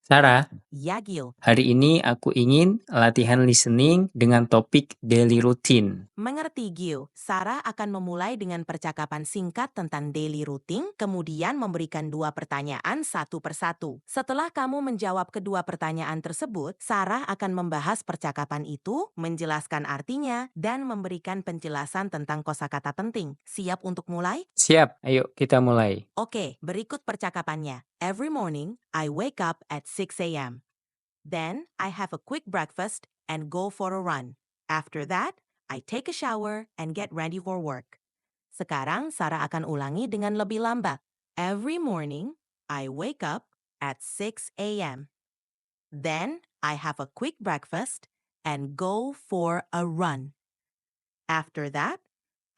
Sarah, Ya, Gil. hari ini aku ingin latihan listening dengan topik daily routine. Mengerti, Gil. Sarah akan memulai dengan percakapan singkat tentang daily routine, kemudian memberikan 2 pertanyaan satu persatu. Setelah kamu menjawab kedua pertanyaan tersebut, Sarah akan membahas percakapan itu, menjelaskan artinya, dan memberikan penjelasan tentang kosakata penting. Siap untuk mulai? Siap, ayo kita mulai. Oke, berikut percakapannya. Every morning, I wake up at 6 a.m. Then, I have a quick breakfast and go for a run. After that, I take a shower and get ready for work. Sekarang, Sarah akan ulangi dengan lebih lambat. Every morning, I wake up at 6 a.m. Then, I have a quick breakfast and go for a run. After that,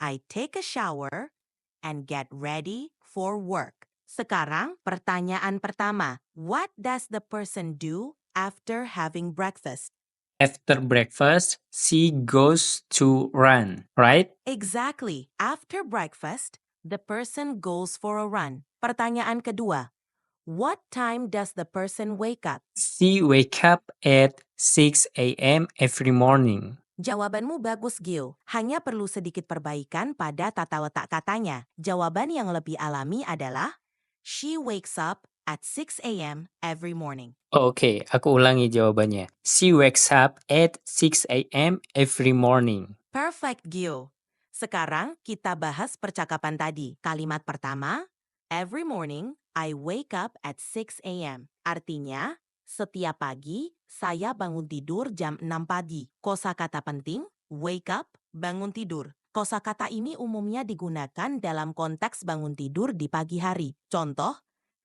I take a shower and get ready for work. Sekarang, pertanyaan pertama. What does the person do after having breakfast? After breakfast, she goes to run, right? Exactly. After breakfast, the person goes for a run. Pertanyaan kedua. What time does the person wake up? She wake up at 6 a.m. every morning. Jawabanmu bagus, Gil. Hanya perlu sedikit perbaikan pada tata letak katanya. Jawaban yang lebih alami adalah she wakes up at 6 a.m. every morning. Oke, aku ulangi jawabannya. She wakes up at 6 a.m. every morning. Perfect, Gil. Sekarang kita bahas percakapan tadi. Kalimat pertama, every morning I wake up at 6 a.m. Artinya, setiap pagi saya bangun tidur jam 6 pagi. Kosakata penting, wake up, bangun tidur. Kosakata ini umumnya digunakan dalam konteks bangun tidur di pagi hari. Contoh,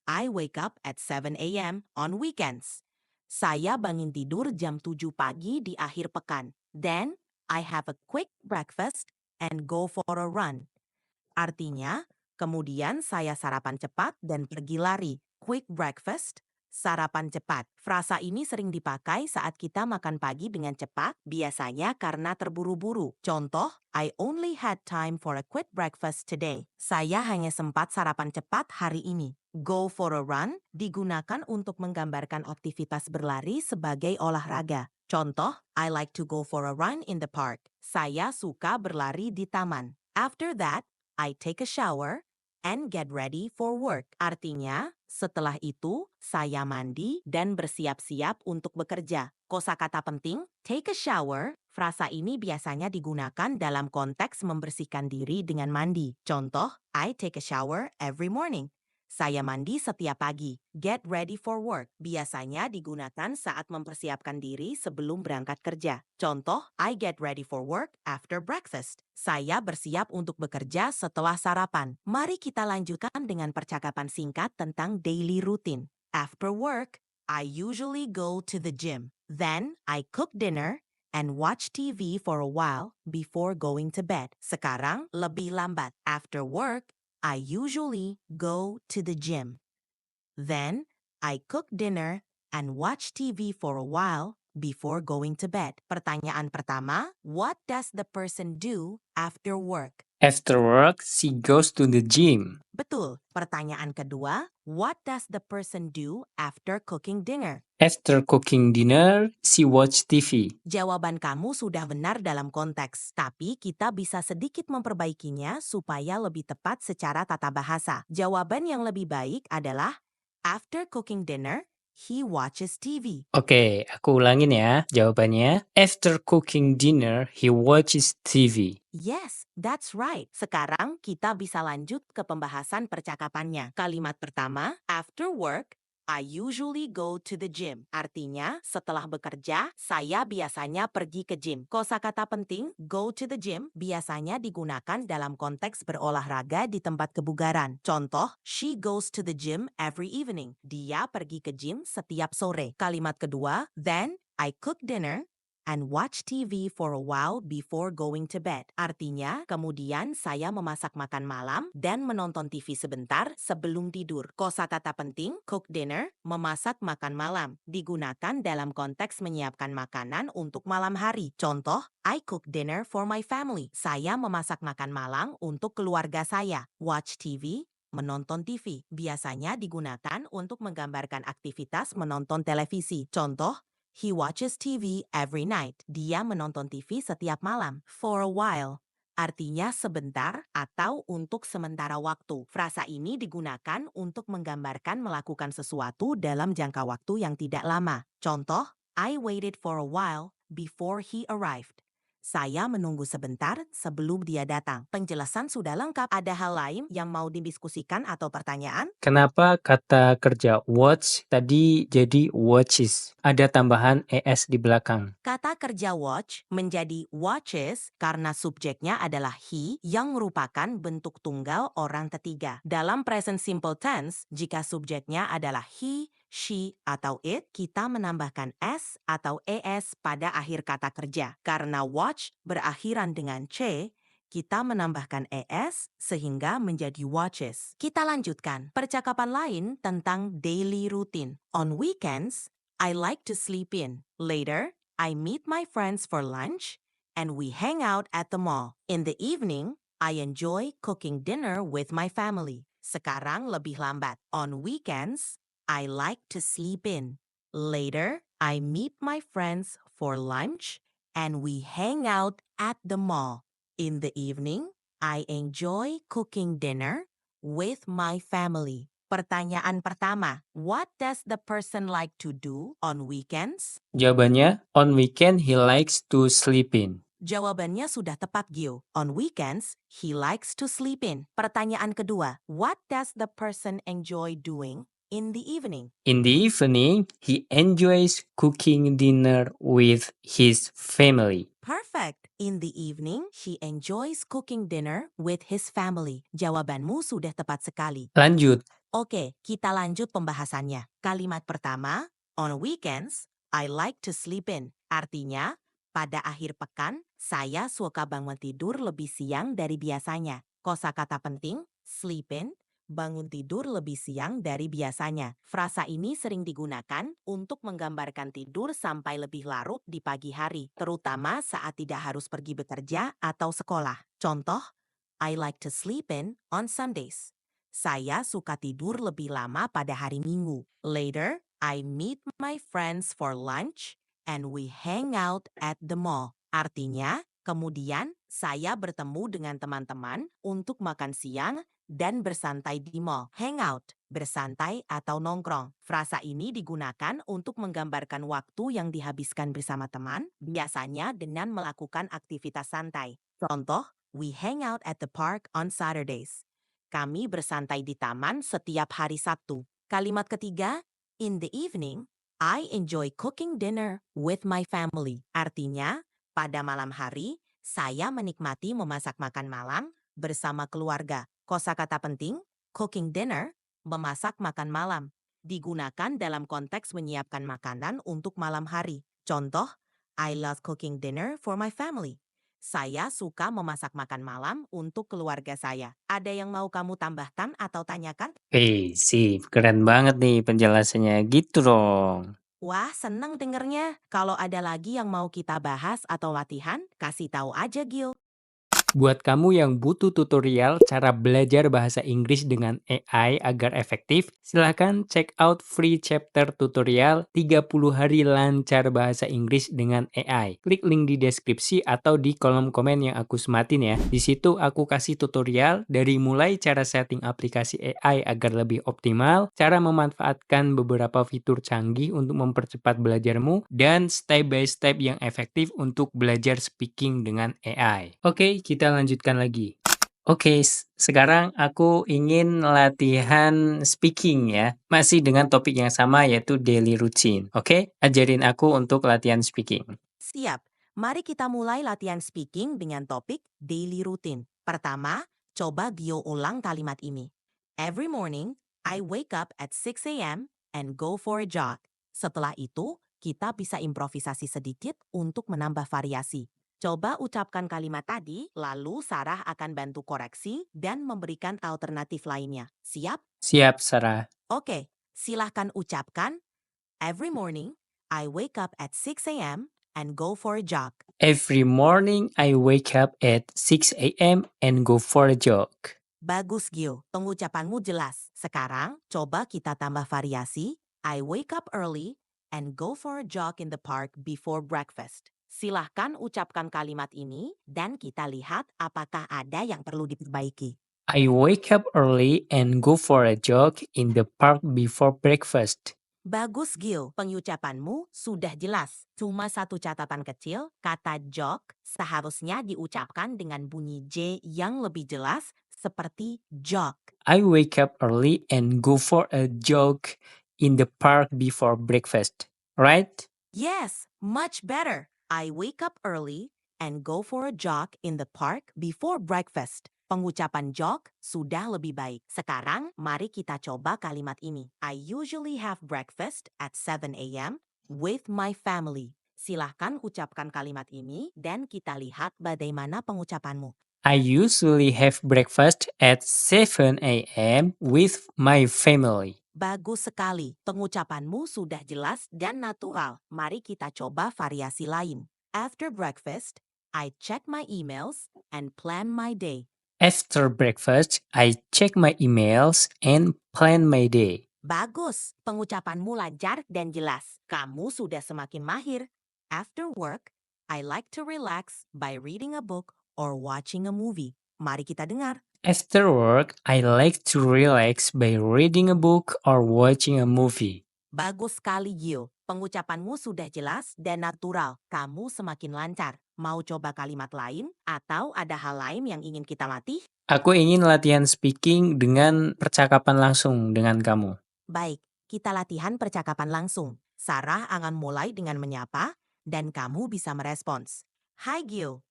I wake up at 7 a.m. on weekends. Saya bangun tidur jam 7 pagi di akhir pekan. Then, I have a quick breakfast and go for a run. Artinya, kemudian saya sarapan cepat dan pergi lari. Quick breakfast, sarapan cepat. Frasa ini sering dipakai saat kita makan pagi dengan cepat, biasanya karena terburu-buru. Contoh, I only had time for a quick breakfast today. Saya hanya sempat sarapan cepat hari ini. Go for a run digunakan untuk menggambarkan aktivitas berlari sebagai olahraga. Contoh, I like to go for a run in the park. Saya suka berlari di taman. After that, I take a shower and get ready for work. Artinya, setelah itu, saya mandi dan bersiap-siap untuk bekerja. Kosakata penting, take a shower. Frasa ini biasanya digunakan dalam konteks membersihkan diri dengan mandi. Contoh, I take a shower every morning. Saya mandi setiap pagi. Get ready for work biasanya digunakan saat mempersiapkan diri sebelum berangkat kerja. Contoh, I get ready for work after breakfast. Saya bersiap untuk bekerja setelah sarapan. Mari kita lanjutkan dengan percakapan singkat tentang daily routine. After work, I usually go to the gym. Then, I cook dinner and watch TV for a while before going to bed. Sekarang, lebih lambat. After work, I usually go to the gym. Then, I cook dinner and watch TV for a while before going to bed. Pertanyaan pertama, what does the person do after work? After work, she goes to the gym. Betul. Pertanyaan kedua, what does the person do after cooking dinner? After cooking dinner, she watch TV. Jawaban kamu sudah benar dalam konteks, tapi kita bisa sedikit memperbaikinya supaya lebih tepat secara tata bahasa. Jawaban yang lebih baik adalah, after cooking dinner, he watches TV. Oke, aku ulangin ya jawabannya. After cooking dinner, he watches TV. Yes, that's right. Sekarang kita bisa lanjut ke pembahasan percakapannya. Kalimat pertama, after work, I usually go to the gym. Artinya, setelah bekerja, saya biasanya pergi ke gym. Kosakata penting, go to the gym, biasanya digunakan dalam konteks berolahraga di tempat kebugaran. Contoh, she goes to the gym every evening. Dia pergi ke gym setiap sore. Kalimat kedua, then I cook dinner and watch TV for a while before going to bed. Artinya, kemudian saya memasak makan malam dan menonton TV sebentar sebelum tidur. Kosakata penting, cook dinner, memasak makan malam, digunakan dalam konteks menyiapkan makanan untuk malam hari. Contoh, I cook dinner for my family. Saya memasak makan malam untuk keluarga saya. Watch TV, menonton TV. Biasanya digunakan untuk menggambarkan aktivitas menonton televisi. Contoh, he watches TV every night. Dia menonton TV setiap malam. For a while artinya sebentar atau untuk sementara waktu. Frasa ini digunakan untuk menggambarkan melakukan sesuatu dalam jangka waktu yang tidak lama. Contoh, I waited for a while before he arrived. Saya menunggu sebentar sebelum dia datang. Penjelasan sudah lengkap. Ada hal lain yang mau didiskusikan atau pertanyaan? Kenapa kata kerja watch tadi jadi watches? Ada tambahan es di belakang. Kata kerja watch menjadi watches karena subjeknya adalah he yang merupakan bentuk tunggal orang ketiga. Dalam present simple tense, jika subjeknya adalah he, she, atau it, kita menambahkan s atau es pada akhir kata kerja. Karena watch berakhiran dengan c, kita menambahkan es sehingga menjadi watches. Kita lanjutkan. Percakapan lain tentang daily routine. On weekends, I like to sleep in. Later, I meet my friends for lunch and we hang out at the mall. In the evening, I enjoy cooking dinner with my family. Sekarang lebih lambat. On weekends, I like to sleep in. Later, I meet my friends for lunch and we hang out at the mall. In the evening, I enjoy cooking dinner with my family. Pertanyaan pertama, what does the person like to do on weekends? Jawabannya, on weekend he likes to sleep in. Jawabannya sudah tepat, Gio. On weekends, he likes to sleep in. Pertanyaan kedua, what does the person enjoy doing in the evening? In the evening, he enjoys cooking dinner with his family. Perfect. In the evening, he enjoys cooking dinner with his family. Jawabanmu sudah tepat sekali. Lanjut. Oke, kita lanjut pembahasannya. Kalimat pertama, on weekends, I like to sleep in. Artinya, pada akhir pekan, saya suka bangun tidur lebih siang dari biasanya. Kosakata penting, sleep in, bangun tidur lebih siang dari biasanya. Frasa ini sering digunakan untuk menggambarkan tidur sampai lebih larut di pagi hari, terutama saat tidak harus pergi bekerja atau sekolah. Contoh, I like to sleep in on Sundays. Saya suka tidur lebih lama pada hari Minggu. Later, I meet my friends for lunch and we hang out at the mall. Artinya, kemudian saya bertemu dengan teman-teman untuk makan siang dan bersantai di mall. Hangout, bersantai atau nongkrong. Frasa ini digunakan untuk menggambarkan waktu yang dihabiskan bersama teman, biasanya dengan melakukan aktivitas santai. Contoh, we hang out at the park on Saturdays. Kami bersantai di taman setiap hari Sabtu. Kalimat ketiga, in the evening, I enjoy cooking dinner with my family. Artinya, pada malam hari, saya menikmati memasak makan malam bersama keluarga. Kosakata penting, cooking dinner, memasak makan malam. Digunakan dalam konteks menyiapkan makanan untuk malam hari. Contoh, I love cooking dinner for my family. Saya suka memasak makan malam untuk keluarga saya. Ada yang mau kamu tambahkan atau tanyakan? Sip. Keren banget nih penjelasannya. Gitu dong. Wah, seneng dengernya. Kalau ada lagi yang mau kita bahas atau latihan, kasih tahu aja, Gil. Buat kamu yang butuh tutorial cara belajar bahasa Inggris dengan AI agar efektif, silahkan check out free chapter tutorial 30 hari lancar bahasa Inggris dengan AI. Klik link di deskripsi atau di kolom komen yang aku sematin ya. Di situ aku kasih tutorial dari mulai cara setting aplikasi AI agar lebih optimal, cara memanfaatkan beberapa fitur canggih untuk mempercepat belajarmu, dan step by step yang efektif untuk belajar speaking dengan AI. Oke, kita lanjutkan lagi. Oke, sekarang aku ingin latihan speaking ya. Masih dengan topik yang sama yaitu daily routine. Oke, ajarin aku untuk latihan speaking. Siap. Mari kita mulai latihan speaking dengan topik daily routine. Pertama, coba Gio ulang kalimat ini. Every morning, I wake up at 6 a.m. and go for a jog. Setelah itu, kita bisa improvisasi sedikit untuk menambah variasi. Coba ucapkan kalimat tadi, lalu Sarah akan bantu koreksi dan memberikan alternatif lainnya. Siap? Siap, Sarah. Oke, silahkan ucapkan. Every morning, I wake up at 6 a.m. and go for a jog. Every morning I wake up at 6 a.m. and go for a jog. Bagus, Gil. Pengucapanmu jelas. Sekarang, coba kita tambah variasi. I wake up early and go for a jog in the park before breakfast. Silahkan ucapkan kalimat ini dan kita lihat apakah ada yang perlu diperbaiki. I wake up early and go for a jog in the park before breakfast. Bagus, Gil. Pengucapanmu sudah jelas. Cuma satu catatan kecil, kata jog seharusnya diucapkan dengan bunyi J yang lebih jelas seperti jog. I wake up early and go for a jog in the park before breakfast. Right? Yes, much better. I wake up early and go for a jog in the park before breakfast. Pengucapan jog sudah lebih baik. Sekarang, mari kita coba kalimat ini. I usually have breakfast at 7 a.m. with my family. Silahkan ucapkan kalimat ini dan kita lihat bagaimana pengucapanmu. I usually have breakfast at 7 a.m. with my family. Bagus sekali. Pengucapanmu sudah jelas dan natural. Mari kita coba variasi lain. After breakfast, I check my emails and plan my day. After breakfast, I check my emails and plan my day. Bagus. Pengucapanmu lancar dan jelas. Kamu sudah semakin mahir. After work, I like to relax by reading a book or watching a movie. Mari kita dengar. After work, I like to relax by reading a book or watching a movie. Bagus sekali, Gil. Pengucapanmu sudah jelas dan natural. Kamu semakin lancar. Mau coba kalimat lain atau ada hal lain yang ingin kita latih? Aku ingin latihan speaking dengan percakapan langsung dengan kamu. Baik, kita latihan percakapan langsung. Sarah akan mulai dengan menyapa dan kamu bisa merespons. Hi Gil,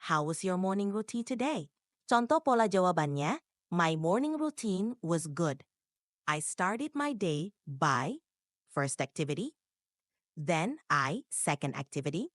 how was your morning routine today? Contoh pola jawabannya, my morning routine was good. I started my day by first activity, then second activity.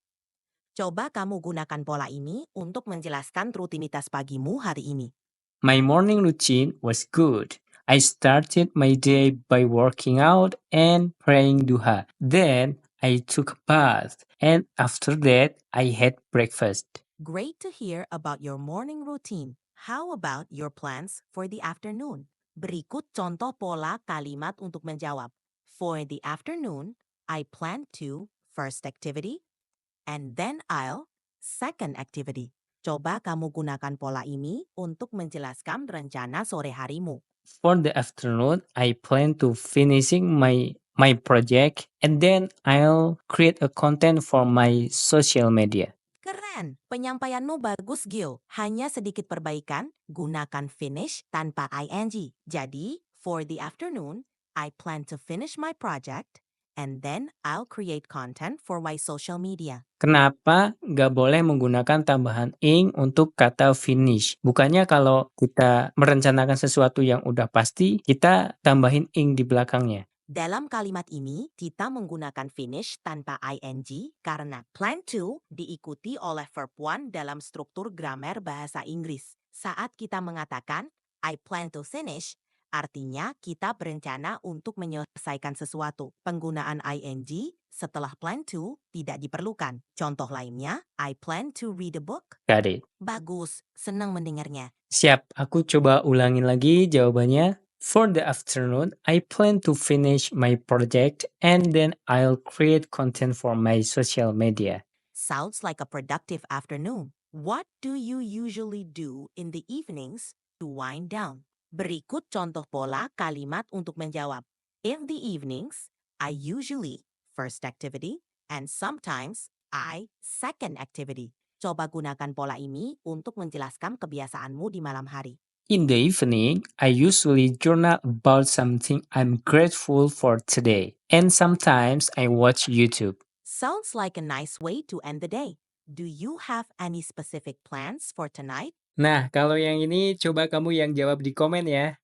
Coba kamu gunakan pola ini untuk menjelaskan rutinitas pagimu hari ini. My morning routine was good. I started my day by working out and praying duha. Then I took a bath, and after that I had breakfast. Great to hear about your morning routine. How about your plans for the afternoon? Berikut contoh pola kalimat untuk menjawab. For the afternoon, I plan to first activity, and then I'll second activity. Coba kamu gunakan pola ini untuk menjelaskan rencana sore harimu. For the afternoon, I plan to finishing my project, and then I'll create a content for my social media. Keren, penyampaianmu bagus Gil. Hanya sedikit perbaikan, gunakan finish tanpa ing. Jadi, for the afternoon, I plan to finish my project, and then I'll create content for my social media. Kenapa nggak boleh menggunakan tambahan ing untuk kata finish? Bukannya kalau kita merencanakan sesuatu yang udah pasti, kita tambahin ing di belakangnya. Dalam kalimat ini, kita menggunakan finish tanpa ing karena plan to diikuti oleh verb one dalam struktur gramer bahasa Inggris. Saat kita mengatakan, I plan to finish, artinya kita berencana untuk menyelesaikan sesuatu. Penggunaan ing setelah plan to tidak diperlukan. Contoh lainnya, I plan to read a book. Got it. Bagus, senang mendengarnya. Siap, aku coba ulangin lagi jawabannya. For the afternoon, I plan to finish my project and then I'll create content for my social media. Sounds like a productive afternoon. What do you usually do in the evenings to wind down? Berikut contoh pola kalimat untuk menjawab. In the evenings, I usually first activity and sometimes I second activity. Coba gunakan pola ini untuk menjelaskan kebiasaanmu di malam hari. In the evening, I usually journal about something I'm grateful for today. And sometimes I watch YouTube. Sounds like a nice way to end the day. Do you have any specific plans for tonight? Nah, kalau yang ini coba kamu yang jawab di komen ya.